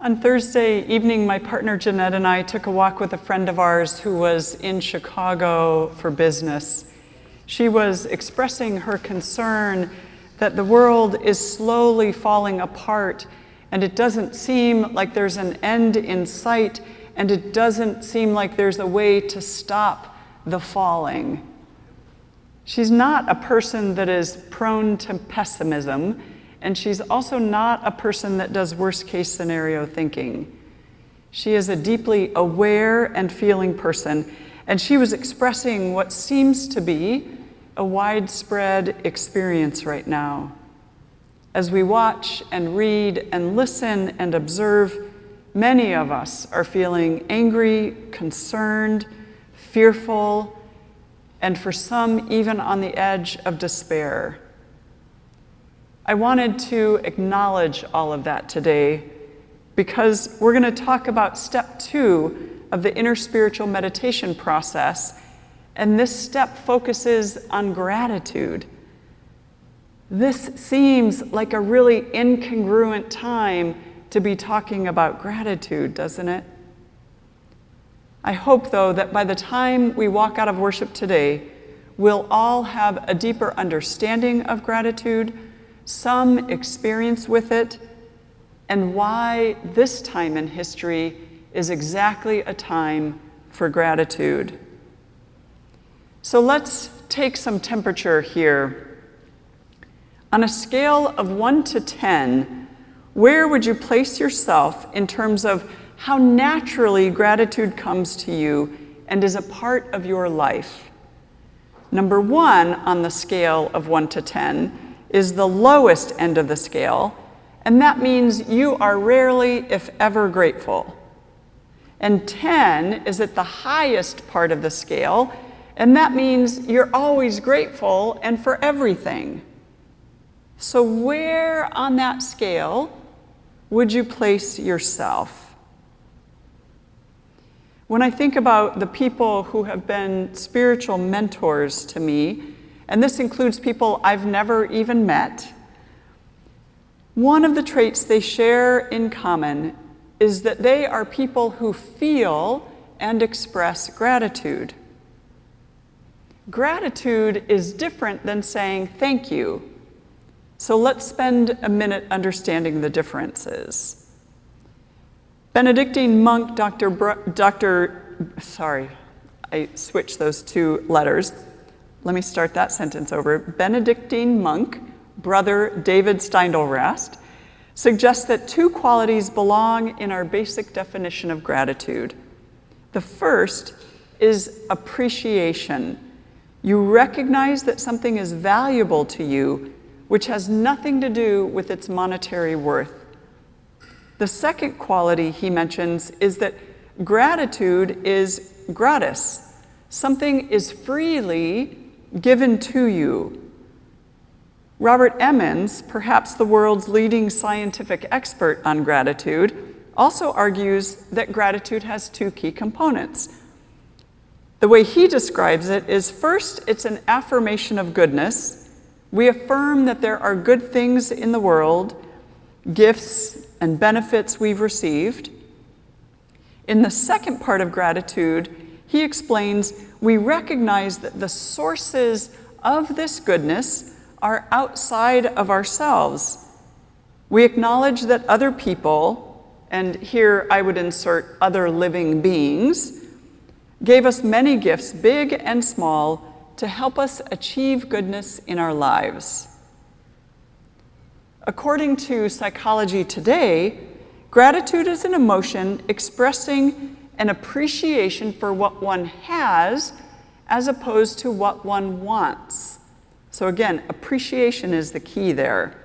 On Thursday evening, my partner Jeanette and I took a walk with a friend of ours who was in Chicago for business. She was expressing her concern that the world is slowly falling apart, and it doesn't seem like there's an end in sight, and it doesn't seem like there's a way to stop the falling. She's not a person that is prone to pessimism, and she's also not a person that does worst-case scenario thinking. She is a deeply aware and feeling person, and she was expressing what seems to be a widespread experience right now. As we watch and read and listen and observe, many of us are feeling angry, concerned, fearful, and for some, even on the edge of despair. I wanted to acknowledge all of that today because we're going to talk about step 2 of the inner spiritual meditation process, and this step focuses on gratitude. This seems like a really incongruent time to be talking about gratitude, doesn't it? I hope, though, that by the time we walk out of worship today, we'll all have a deeper understanding of gratitude, some experience with it, and why this time in history is exactly a time for gratitude. So let's take some temperature here. On a scale of 1 to 10, where would you place yourself in terms of how naturally gratitude comes to you and is a part of your life? Number 1 on the scale of 1 to 10 is the lowest end of the scale, and that means you are rarely, if ever, grateful. And 10 is at the highest part of the scale, and that means you're always grateful and for everything. So where on that scale would you place yourself? When I think about the people who have been spiritual mentors to me, and this includes people I've never even met, one of the traits they share in common is that they are people who feel and express gratitude. Gratitude is different than saying thank you. So let's spend a minute understanding the differences. Benedictine monk I switched those 2 letters. Let me start that sentence over. Benedictine monk, Brother David Steindl-Rast, suggests that 2 qualities belong in our basic definition of gratitude. The first is appreciation. You recognize that something is valuable to you, which has nothing to do with its monetary worth. The second quality he mentions is that gratitude is gratis. Something is freely given to you. Robert Emmons, perhaps the world's leading scientific expert on gratitude, also argues that gratitude has 2 key components. The way he describes it is, first, it's an affirmation of goodness. We affirm that there are good things in the world, gifts and benefits we've received. In the second part of gratitude, he explains we recognize that the sources of this goodness are outside of ourselves. We acknowledge that other people, and here I would insert other living beings, gave us many gifts, big and small, to help us achieve goodness in our lives. According to Psychology Today, gratitude is an emotion expressing an appreciation for what one has as opposed to what one wants. So again, appreciation is the key there.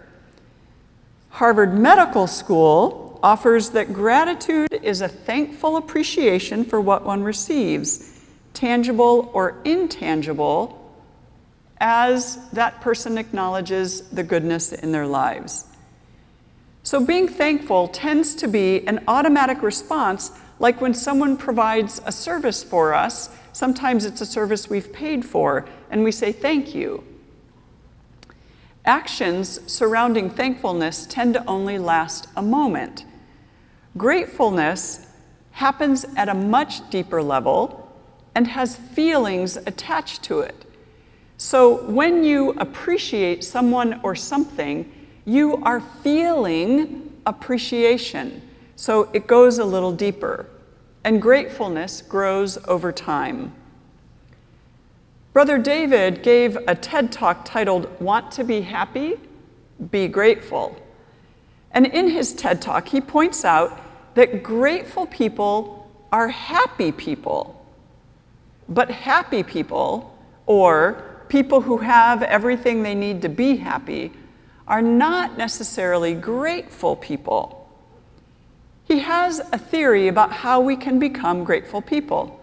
Harvard Medical School offers that gratitude is a thankful appreciation for what one receives, tangible or intangible, as that person acknowledges the goodness in their lives. So being thankful tends to be an automatic response, like when someone provides a service for us. Sometimes it's a service we've paid for, and we say thank you. Actions surrounding thankfulness tend to only last a moment. Gratefulness happens at a much deeper level and has feelings attached to it. So when you appreciate someone or something, you are feeling appreciation. So it goes a little deeper, and gratefulness grows over time. Brother David gave a TED Talk titled, "Want to be happy? Be grateful." And in his TED Talk, he points out that grateful people are happy people. But happy people, or people who have everything they need to be happy, are not necessarily grateful people. He has a theory about how we can become grateful people.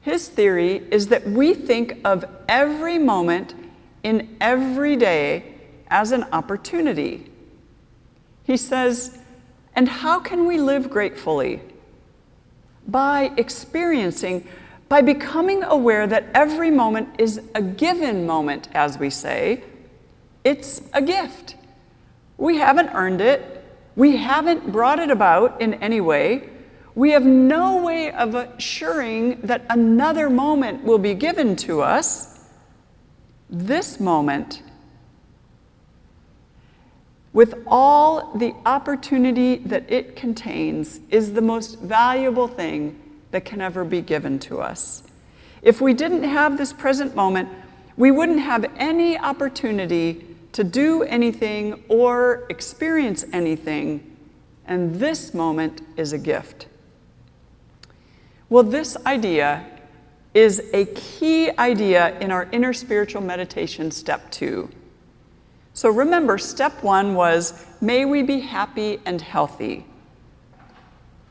His theory is that we think of every moment in every day as an opportunity. He says, and how can we live gratefully? By experiencing, by becoming aware that every moment is a given moment, as we say. It's a gift. We haven't earned it. We haven't brought it about in any way. We have no way of assuring that another moment will be given to us. This moment, with all the opportunity that it contains, is the most valuable thing that can ever be given to us. If we didn't have this present moment, we wouldn't have any opportunity to do anything or experience anything, and this moment is a gift. Well, this idea is a key idea in our inner spiritual meditation, step 2. So remember, step 1 was, may we be happy and healthy.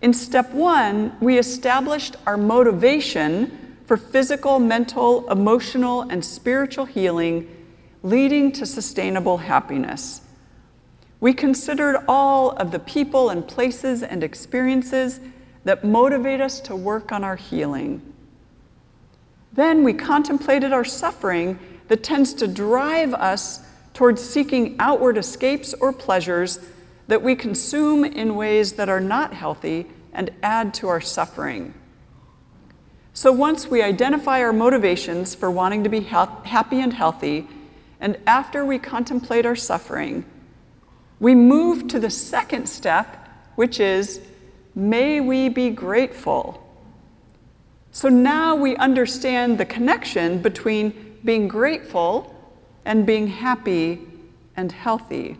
In step 1, we established our motivation for physical, mental, emotional, and spiritual healing, leading to sustainable happiness. We considered all of the people and places and experiences that motivate us to work on our healing. Then we contemplated our suffering that tends to drive us towards seeking outward escapes or pleasures that we consume in ways that are not healthy and add to our suffering. So once we identify our motivations for wanting to be happy and healthy, and after we contemplate our suffering, we move to the second step, which is, may we be grateful. So now we understand the connection between being grateful and being happy and healthy.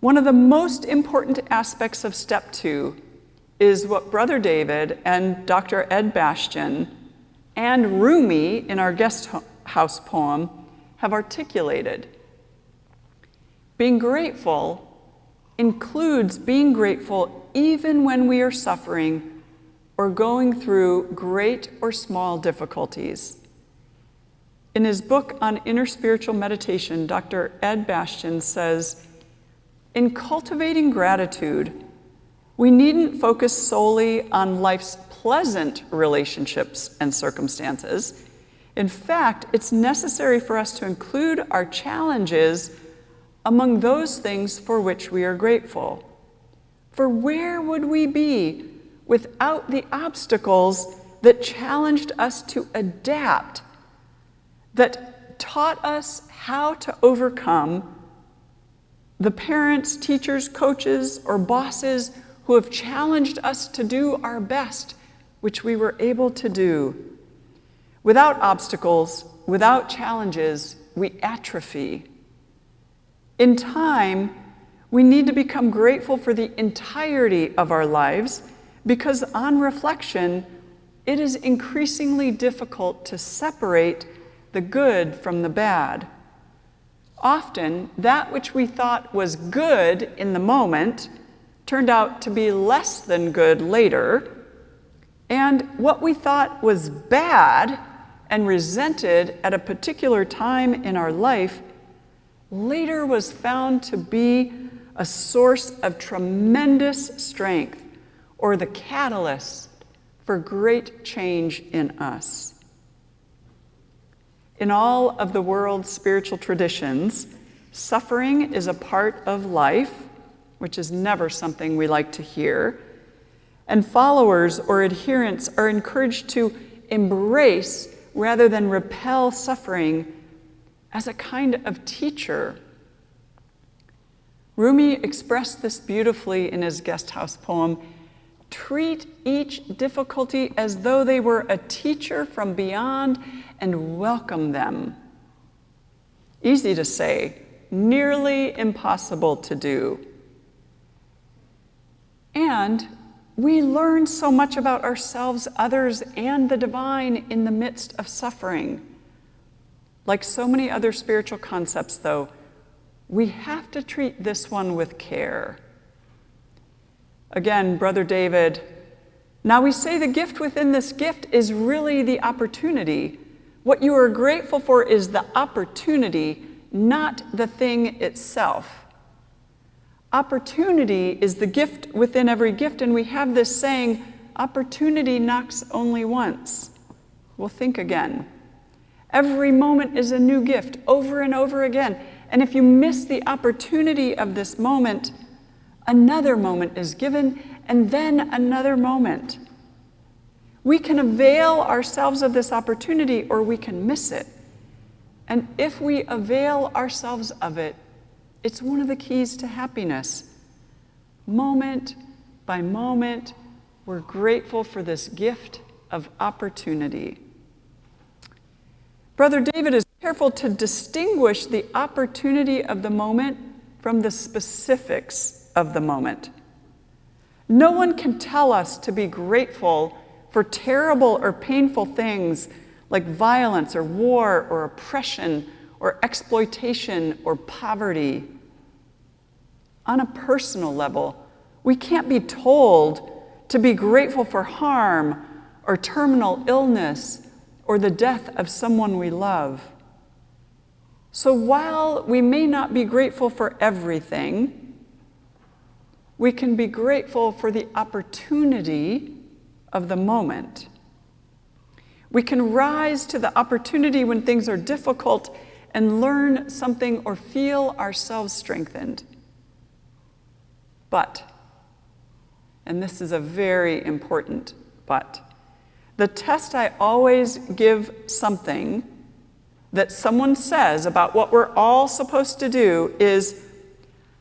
One of the most important aspects of step 2 is what Brother David and Dr. Ed Bastian and Rumi in our guest house poem have articulated. Being grateful includes being grateful even when we are suffering or going through great or small difficulties. In his book on inner spiritual meditation, Dr. Ed Bastian says, in cultivating gratitude, we needn't focus solely on life's pleasant relationships and circumstances. In fact, it's necessary for us to include our challenges among those things for which we are grateful. For where would we be without the obstacles that challenged us to adapt, that taught us how to overcome, the parents, teachers, coaches, or bosses who have challenged us to do our best, which we were able to do. Without obstacles, without challenges, we atrophy. In time, we need to become grateful for the entirety of our lives because on reflection, it is increasingly difficult to separate the good from the bad. Often, that which we thought was good in the moment turned out to be less than good later, and what we thought was bad and resented at a particular time in our life later was found to be a source of tremendous strength or the catalyst for great change in us. In all of the world's spiritual traditions, suffering is a part of life which is never something we like to hear. And followers or adherents are encouraged to embrace rather than repel suffering as a kind of teacher. Rumi expressed this beautifully in his guest house poem. Treat each difficulty as though they were a teacher from beyond and welcome them. Easy to say, nearly impossible to do. And we learn so much about ourselves, others, and the divine in the midst of suffering. Like so many other spiritual concepts, though, we have to treat this one with care. Again, Brother David, now we say the gift within this gift is really the opportunity. What you are grateful for is the opportunity, not the thing itself. Opportunity is the gift within every gift, and we have this saying, opportunity knocks only once. Well, think again. Every moment is a new gift, over and over again. And if you miss the opportunity of this moment, another moment is given, and then another moment. We can avail ourselves of this opportunity, or we can miss it. And if we avail ourselves of it, it's one of the keys to happiness. Moment by moment, we're grateful for this gift of opportunity. Brother David is careful to distinguish the opportunity of the moment from the specifics of the moment. No one can tell us to be grateful for terrible or painful things like violence or war or oppression or exploitation or poverty. On a personal level, we can't be told to be grateful for harm or terminal illness or the death of someone we love. So while we may not be grateful for everything, we can be grateful for the opportunity of the moment. We can rise to the opportunity when things are difficult and learn something or feel ourselves strengthened. But, and this is a very important but, the test I always give something that someone says about what we're all supposed to do is,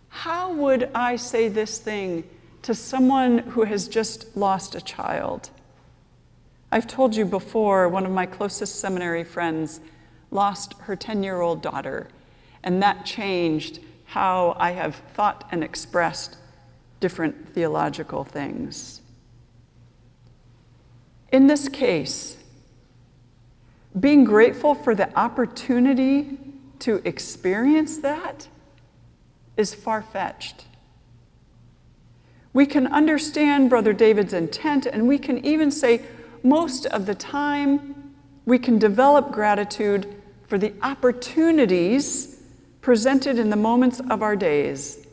how would I say this thing to someone who has just lost a child? I've told you before, one of my closest seminary friends lost her 10-year-old daughter, and that changed how I have thought and expressed different theological things. In this case, being grateful for the opportunity to experience that is far-fetched. We can understand Brother David's intent, and we can even say most of the time we can develop gratitude for the opportunities presented in the moments of our days.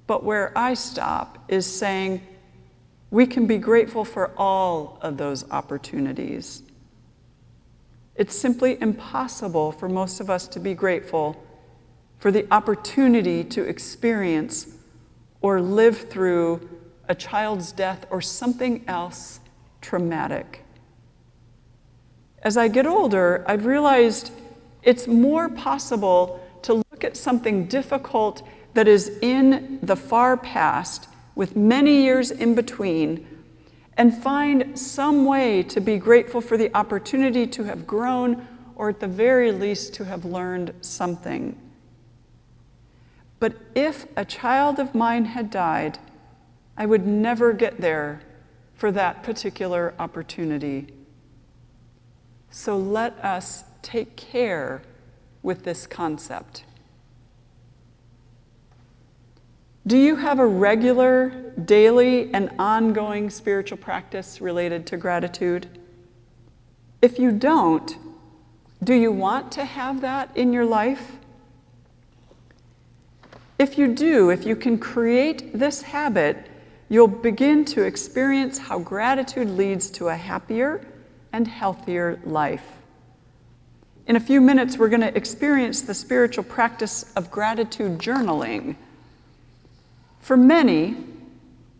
But where I stop is saying we can be grateful for all of those opportunities. It's simply impossible for most of us to be grateful for the opportunity to experience or live through a child's death or something else traumatic. As I get older, I've realized it's more possible to look at something difficult that is in the far past with many years in between and find some way to be grateful for the opportunity to have grown or at the very least to have learned something. But if a child of mine had died, I would never get there for that particular opportunity. So let us take care with this concept. Do you have a regular, daily, and ongoing spiritual practice related to gratitude? If you don't, do you want to have that in your life? If you do, if you can create this habit, you'll begin to experience how gratitude leads to a happier and healthier life. In a few minutes, we're going to experience the spiritual practice of gratitude journaling. For many,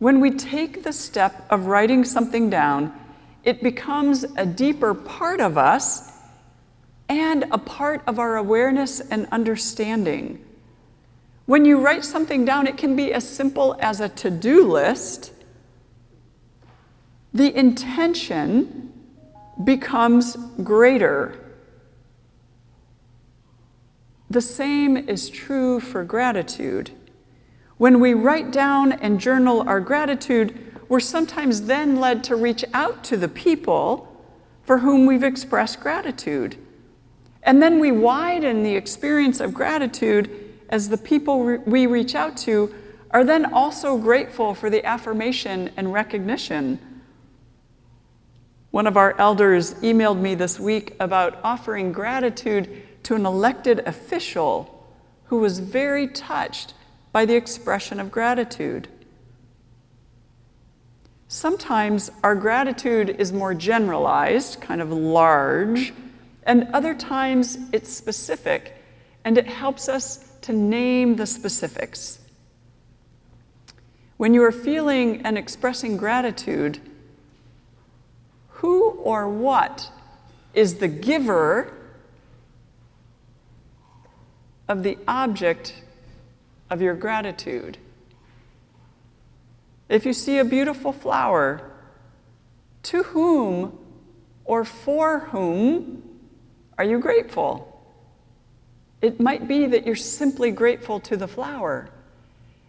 when we take the step of writing something down, it becomes a deeper part of us and a part of our awareness and understanding. When you write something down, it can be as simple as a to-do list. The intention becomes greater. The same is true for gratitude. When we write down and journal our gratitude, we're sometimes then led to reach out to the people for whom we've expressed gratitude. And then we widen the experience of gratitude as the people we reach out to are then also grateful for the affirmation and recognition. One of our elders emailed me this week about offering gratitude to an elected official who was very touched by the expression of gratitude. Sometimes our gratitude is more generalized, kind of large, and other times it's specific, and it helps us to name the specifics. When you are feeling and expressing gratitude, who or what is the giver of the object of your gratitude? If you see a beautiful flower, to whom or for whom are you grateful? It might be that you're simply grateful to the flower.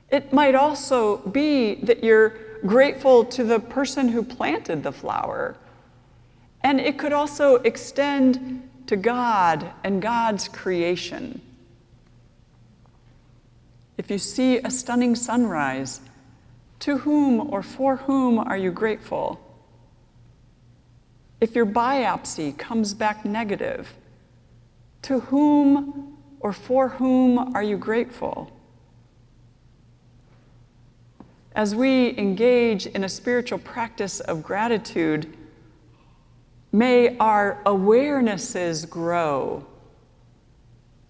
It might also be that you're grateful to the person who planted the flower. And it could also extend to God and God's creation. If you see a stunning sunrise, to whom or for whom are you grateful? If your biopsy comes back negative, to whom or for whom are you grateful? As we engage in a spiritual practice of gratitude, may our awarenesses grow,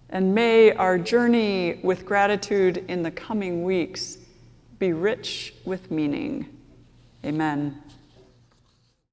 and may our journey with gratitude in the coming weeks be rich with meaning. Amen.